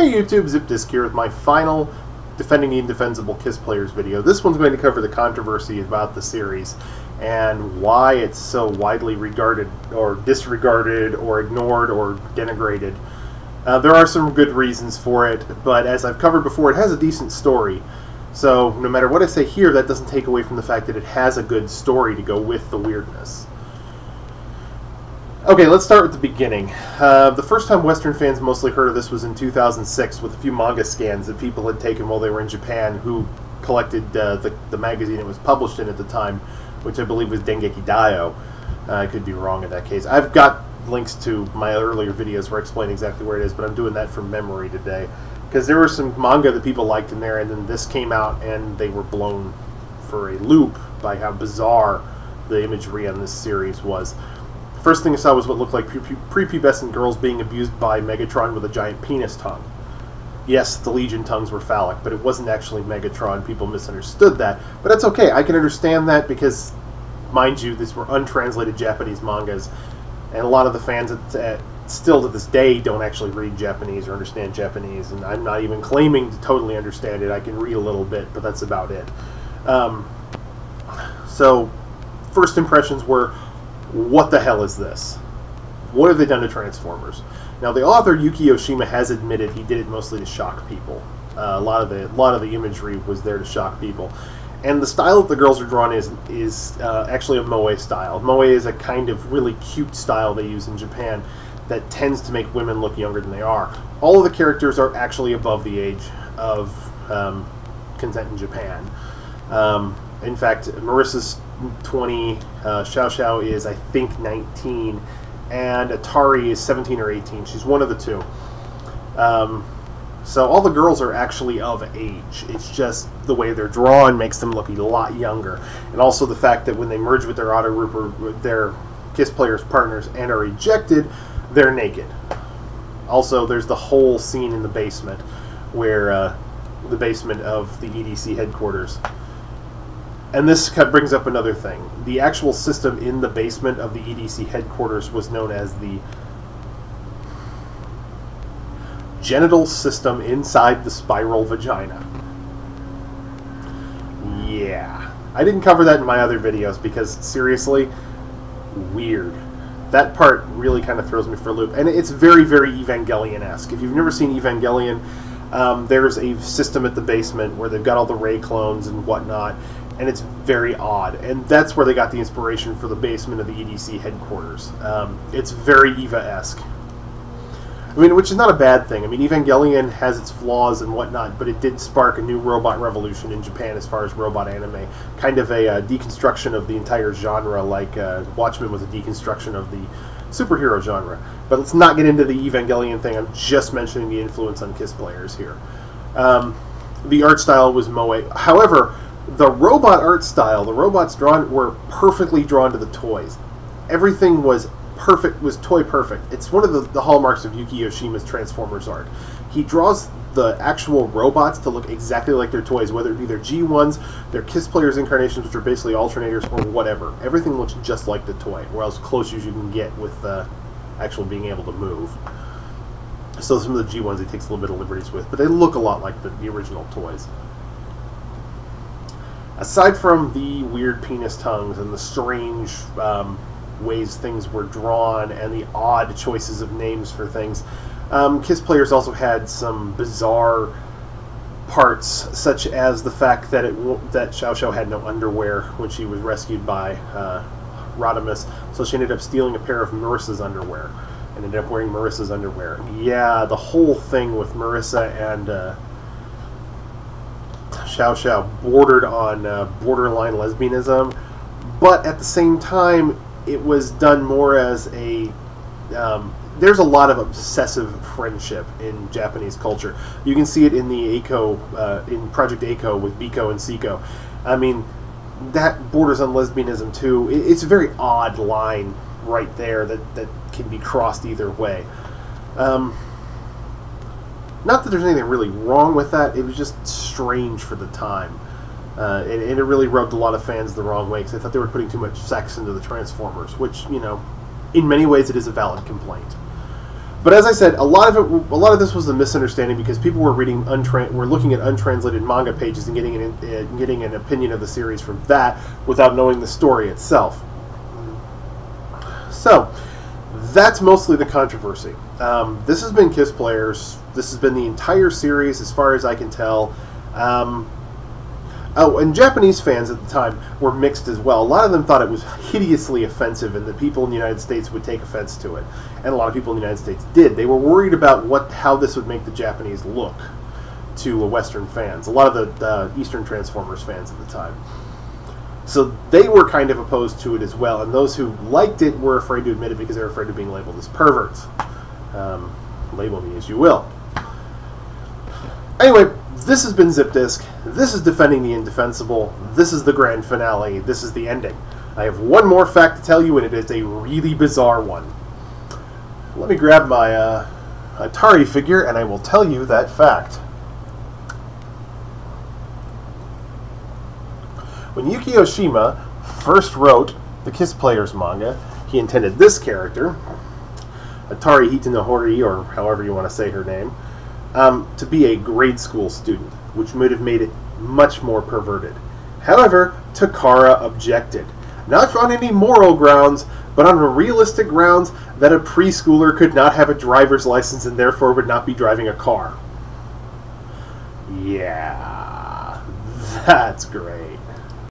Hey YouTube, ZipDisc here with my final Defending the Indefensible Kiss Players video. This one's going to cover the controversy about the series and why it's so widely regarded or disregarded or ignored or denigrated. There are some good reasons for it, but as I've covered before, it has a decent story. So no matter what I say here, that doesn't take away from the fact that it has a good story to go with the weirdness. Okay, let's start with the beginning. The first time Western fans mostly heard of this was in 2006 with a few manga scans that people had taken while they were in Japan who collected the magazine it was published in at the time, which I believe was Dengeki Daio. I could be wrong in that case. I've got links to my earlier videos where I explain exactly where it is, but I'm doing that from memory today. Because there was some manga that people liked in there, and then this came out and they were blown for a loop by how bizarre the imagery on this series was. First thing I saw was what looked like prepubescent girls being abused by Megatron with a giant penis tongue. Yes, the Legion tongues were phallic, but it wasn't actually Megatron. People misunderstood that. But that's okay. I can understand that because, mind you, these were untranslated Japanese mangas, and a lot of the fans still to this day don't actually read Japanese or understand Japanese, and I'm not even claiming to totally understand it. I can read a little bit, but that's about it. So, first impressions were, what the hell is this? What have they done to Transformers? Now, the author Yuki Yoshima has admitted he did it mostly to shock people. A lot of the imagery was there to shock people, and the style that the girls are drawn is actually a moe style. Moe is a kind of really cute style they use in Japan that tends to make women look younger than they are. All of the characters are actually above the age of consent in Japan. In fact, Marissa's 20, Xiao Xiao is, I think, 19, and Atari is 17 or 18. She's one of the two. So all the girls are actually of age. It's just the way they're drawn makes them look a lot younger. And also the fact that when they merge with their auto group or their Kiss Players partners and are ejected, they're naked. Also, there's the whole scene in the basement where the basement of the EDC headquarters. And this brings up another thing. The actual system in the basement of the EDC headquarters was known as the genital system inside the spiral vagina. Yeah. I didn't cover that in my other videos because, seriously, weird. That part really kind of throws me for a loop. And it's very, very Evangelion-esque. If you've never seen Evangelion, there's a system at the basement where they've got all the Ray clones and whatnot, and it's very odd. And that's where they got the inspiration for the basement of the EDC headquarters. It's very Eva-esque. I mean, which is not a bad thing. I mean, Evangelion has its flaws and whatnot, but it did spark a new robot revolution in Japan as far as robot anime. Kind of a deconstruction of the entire genre, like Watchmen was a deconstruction of the superhero genre. But let's not get into the Evangelion thing. I'm just mentioning the influence on Kiss Players here. The art style was moe. However, the robot art style, the robots were perfectly drawn to the toys. Everything was perfect, was toy perfect. It's one of the hallmarks of Yuki Yoshima's Transformers art. He draws the actual robots to look exactly like their toys, whether it be their G1s, their Kiss Players incarnations, which are basically alternators, or whatever. Everything looks just like the toy, or as close as you can get with actually being able to move. So some of the G1s he takes a little bit of liberties with, but they look a lot like the original toys. Aside from the weird penis tongues and the strange ways things were drawn and the odd choices of names for things, Kiss Players also had some bizarre parts, such as the fact that that Xiao Xiao had no underwear when she was rescued by Rodimus, so she ended up stealing a pair of Marissa's underwear and ended up wearing Marissa's underwear. Yeah, the whole thing with Marissa and Xiao Xiao bordered on borderline lesbianism, but at the same time, it was done more as a... there's a lot of obsessive friendship in Japanese culture. You can see it in the Eiko, in Project Eiko with Biko and Seiko. I mean, that borders on lesbianism too. It's a very odd line right there that can be crossed either way. Not that there's anything really wrong with that, it was just strange for the time. And it really rubbed a lot of fans the wrong way, because they thought they were putting too much sex into the Transformers, which, you know, in many ways it is a valid complaint. But as I said, a lot of this was a misunderstanding because people were were looking at untranslated manga pages and getting an opinion of the series from that without knowing the story itself. So that's mostly the controversy. This has been Kiss Players. This has been the entire series, as far as I can tell. Oh, and Japanese fans at the time were mixed as well. A lot of them thought it was hideously offensive and that people in the United States would take offense to it. And a lot of people in the United States did. They were worried about how this would make the Japanese look to Western fans. A lot of the Eastern Transformers fans at the time. So they were kind of opposed to it as well. And those who liked it were afraid to admit it because they were afraid of being labeled as perverts. Label me as you will. Anyway, this has been Zip Disc. This is Defending the Indefensible. This is the grand finale. This is the ending. I have one more fact to tell you, and it is a really bizarre one. Let me grab my Atari figure, and I will tell you that fact. When Yuki Oshima first wrote the Kiss Players manga, he intended this character, Atari Hitanohori, or however you want to say her name, to be a grade school student, which would have made it much more perverted. However, Takara objected, not on any moral grounds, but on realistic grounds that a preschooler could not have a driver's license and therefore would not be driving a car. Yeah, that's great.